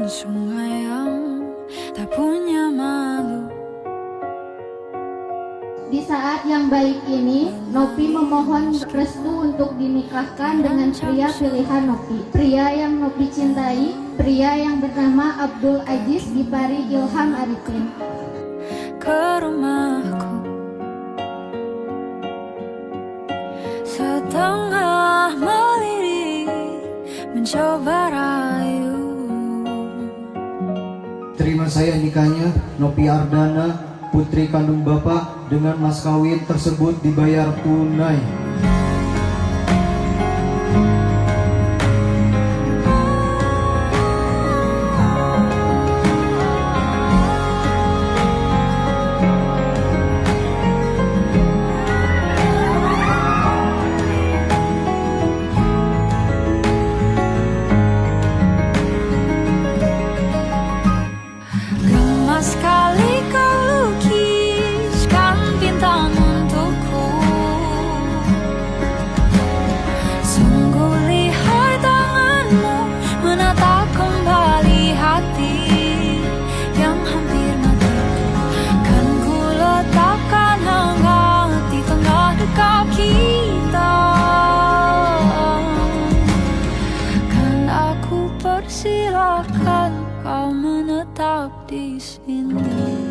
sungai yang tak punya malu. Di saat yang baik ini, Nopi memohon restu untuk dinikahkan dengan pria pilihan Nopi. Pria yang Nopi cintai, pria yang bernama Abdul Aziz Gipari Ilham Arifin. Ke rumahku setengah melirik mencoba rayu. Terima saya nikahnya Nopi Ardana, putri kandung Bapak, dengan mas kawin tersebut dibayar tunai. Gemas sekali kau lukiskan bintang untukku. Sungguh lihai tanganmu menatap kembali hati yang hampir mati. Kan ku letakkan hangat di tengah dekat kita. Kan aku persilahkan kau menetap di sini.